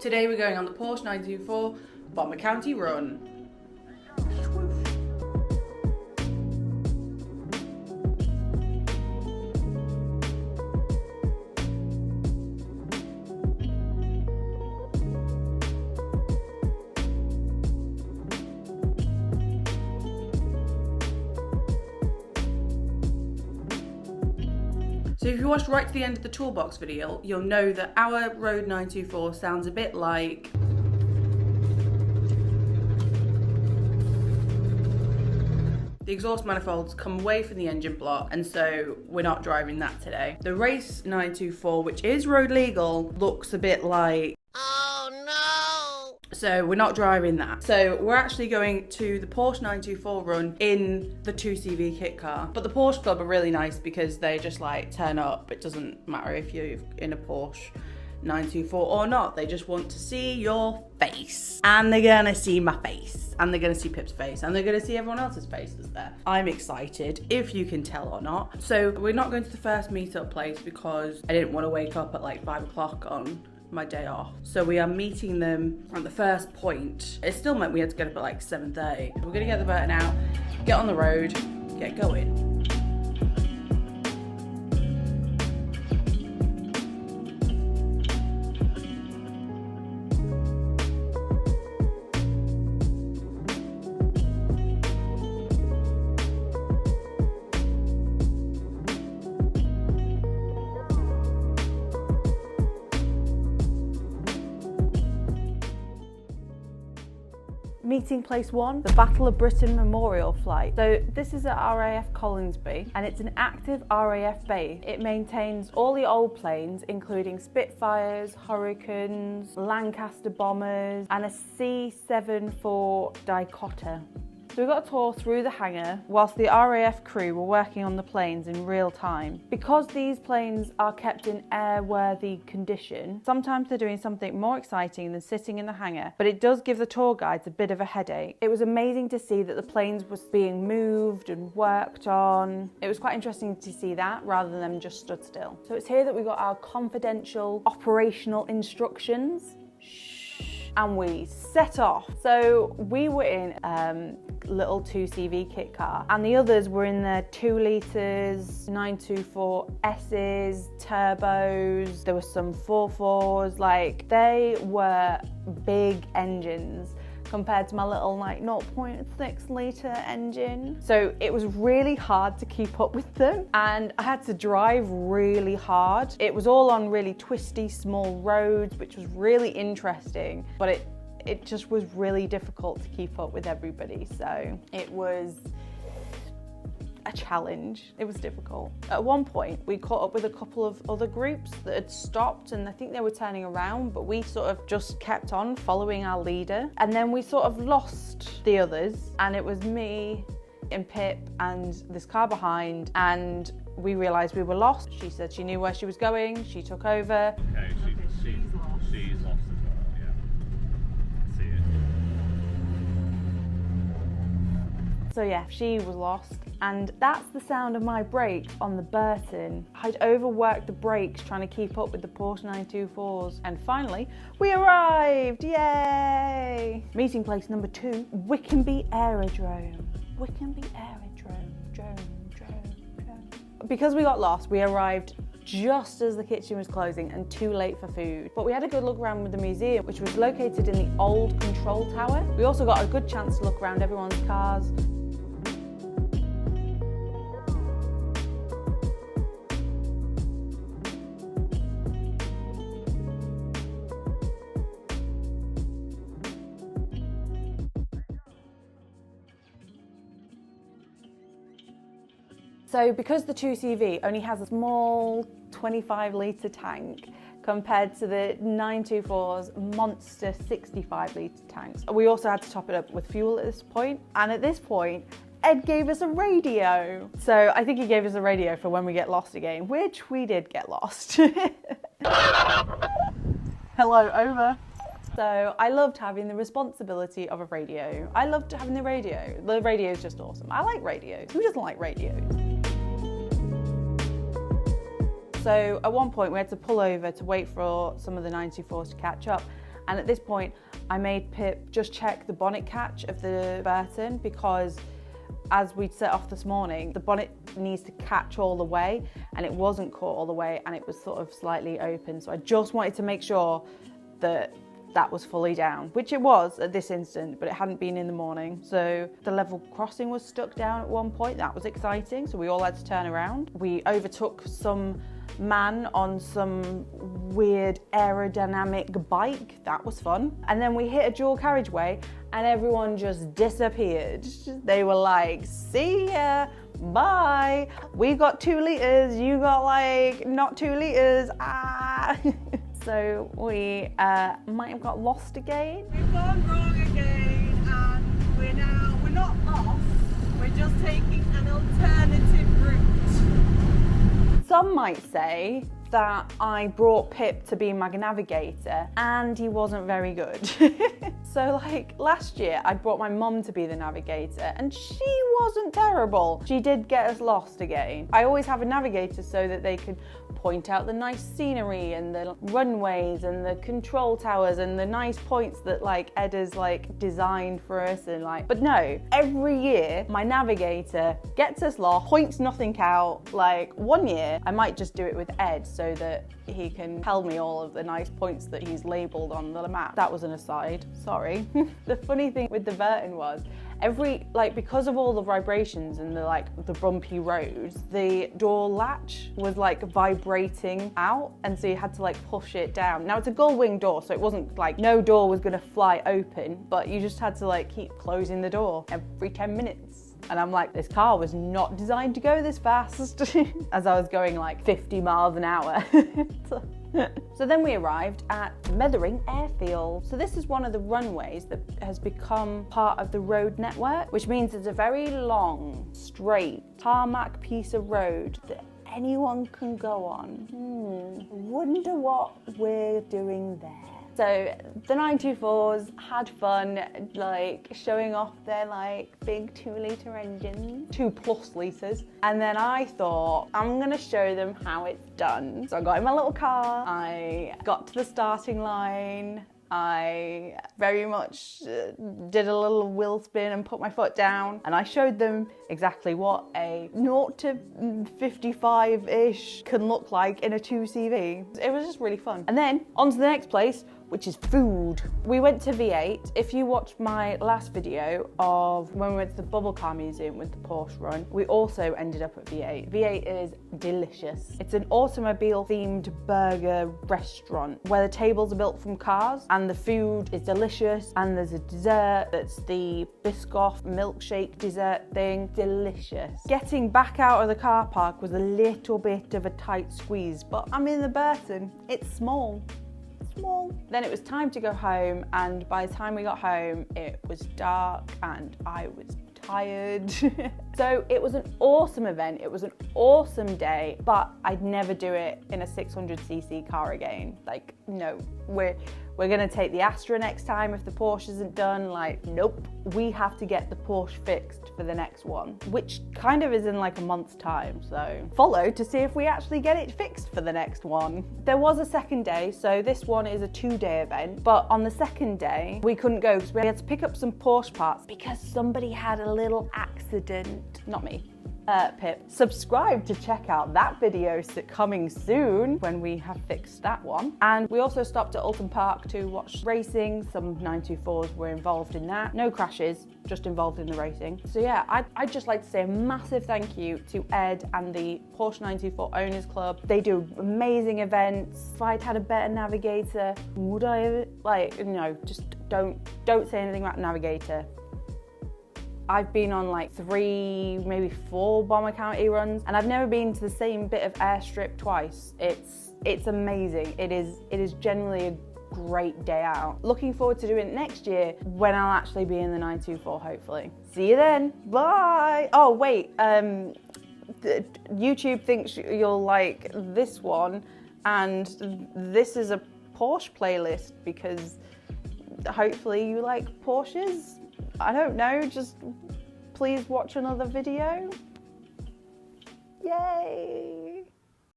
Today we're going on the Porsche 924 Bomber County Run. So if you watched right to the end of the toolbox video, you'll know that our Road 924 sounds a bit like the exhaust manifolds come away from the engine block, and so we're not driving that today. The race 924, which is road legal, looks a bit like, oh no! So we're not driving that. So we're actually going to the Porsche 924 run in the 2CV kit car. But the Porsche Club are really nice because they just like turn up. It doesn't matter if you're in a Porsche 924 or not. They just want to see your face. And they're gonna see my face. And they're gonna see Pip's face. And they're gonna see everyone else's faces there. I'm excited, if you can tell or not. So we're not going to the first meetup place because I didn't want to wake up at like 5 o'clock on my day off. So we are meeting them at the first point. It still meant we had to get up at like 7:30. We're gonna get the Burton out, get on the road, get going. Meeting place 1, the Battle of Britain Memorial Flight. So this is at RAF Collinsby and it's an active RAF base. It maintains all the old planes, including Spitfires, Hurricanes, Lancaster bombers and a C-74 Dakota. So we got a tour through the hangar whilst the RAF crew were working on the planes in real time. Because these planes are kept in airworthy condition, sometimes they're doing something more exciting than sitting in the hangar, but it does give the tour guides a bit of a headache. It was amazing to see that the planes was being moved and worked on. It was quite interesting to see that rather than them just stood still. So it's here that we got our confidential operational instructions. And we set off. So we were in little 2CV kit car and the others were in their 2 litres, 924 S's, turbos, there were some 4.4s, like they were big engines compared to my little like 0.6 litre engine. So it was really hard to keep up with them and I had to drive really hard. It was all on really twisty small roads, which was really interesting, but it just was really difficult to keep up with everybody. So it was a challenge. It was difficult. At one point, we caught up with a couple of other groups that had stopped and I think they were turning around, but we sort of just kept on following our leader. And then we sort of lost the others and it was me and Pip and this car behind and we realised we were lost. She said she knew where she was going, she took over. Okay, she's lost as well, yeah. I see it. So yeah, she was lost. And that's the sound of my brakes on the Burton. I'd overworked the brakes trying to keep up with the Porsche 924s. And finally, we arrived, yay! Meeting place number 2, Wickenby Aerodrome. Wickenby Aerodrome, drone. Because we got lost, we arrived just as the kitchen was closing and too late for food. But we had a good look around with the museum, which was located in the old control tower. We also got a good chance to look around everyone's cars. So because the 2CV only has a small 25 litre tank compared to the 924's monster 65 litre tanks, we also had to top it up with fuel at this point. And at this point, Ed gave us a radio. So I think he gave us a radio for when we get lost again, which we did get lost. Hello, over. So I loved having the responsibility of a radio. I loved having the radio. The radio is just awesome. I like radios. Who doesn't like radios? So at one point we had to pull over to wait for some of the 924s to catch up. And at this point, I made Pip just check the bonnet catch of the Burton, because as we'd set off this morning, the bonnet needs to catch all the way, and it wasn't caught all the way, and it was sort of slightly open. So I just wanted to make sure that that was fully down, which it was at this instant, but it hadn't been in the morning. So the level crossing was stuck down at one point. That was exciting. So we all had to turn around. We overtook some man on some weird aerodynamic bike. That was fun. And then we hit a dual carriageway and everyone just disappeared. They were like, see ya, bye. We got 2 litres, you got like not 2 litres. Ah. So we might have got lost again. We've gone wrong again, and we're not lost, we're just taking an alternative route. Some might say that I brought Pip to be my navigator and he wasn't very good. So like last year I brought my mum to be the navigator and she wasn't terrible. She did get us lost again. I always have a navigator so that they can point out the nice scenery and the runways and the control towers and the nice points that like Ed has like designed for us, and like, but no, every year my navigator gets us lost, points nothing out. Like one year I might just do it with Ed so that he can tell me all of the nice points that he's labelled on the map. That was an aside, sorry. The funny thing with the Burton was, because of all the vibrations and the bumpy roads, the door latch was like vibrating out, and so you had to like push it down. Now it's a gull wing door, so it wasn't like no door was gonna fly open, but you just had to like keep closing the door every 10 minutes. And I'm like, this car was not designed to go this fast, as I was going like 50 miles an hour. So then we arrived at Meteringham Airfield. So this is one of the runways that has become part of the road network, which means it's a very long, straight, tarmac piece of road that anyone can go on. Wonder what we're doing there. So the 924s had fun, like showing off their like big 2-litre engines, 2+ litres. And then I thought, I'm gonna show them how it's done. So I got in my little car, I got to the starting line, I very much did a little wheel spin and put my foot down, and I showed them exactly what a 0 to 55-ish can look like in a 2CV. It was just really fun. And then on to the next place, which is food. We went to V8. If you watched my last video of when we went to the Bubble Car Museum with the Porsche run, we also ended up at V8. V8 is delicious. It's an automobile-themed burger restaurant where the tables are built from cars and the food is delicious, and there's a dessert that's the Biscoff milkshake dessert thing. Delicious. Getting back out of the car park was a little bit of a tight squeeze, but I'm in the Burton. It's small. Then it was time to go home, and by the time we got home it was dark and I was tired. So it was an awesome event, it was an awesome day, but I'd never do it in a 600cc car again. Like, no, we're gonna take the Astra next time if the Porsche isn't done. Like, nope, we have to get the Porsche fixed for the next one, which kind of is in like a month's time. So follow to see if we actually get it fixed for the next one. There was a second day, so this one is a 2-day event, but on the second day we couldn't go because we had to pick up some Porsche parts because somebody had a little accident. Not me. Pip. Subscribe to check out that video coming soon when we have fixed that one. And we also stopped at Alton Park to watch racing. Some 924s were involved in that. No crashes, just involved in the racing. So yeah, I'd just like to say a massive thank you to Ed and the Porsche 924 Owners Club. They do amazing events. If I'd had a better navigator, would I have, like, no, just don't say anything about navigator. I've been on like 3, maybe 4 Bomber County runs, and I've never been to the same bit of airstrip twice. It's amazing. It is generally a great day out. Looking forward to doing it next year when I'll actually be in the 924, hopefully. See you then. Bye. Oh wait, YouTube thinks you'll like this one, and this is a Porsche playlist because hopefully you like Porsches. I don't know, just please watch another video. Yay!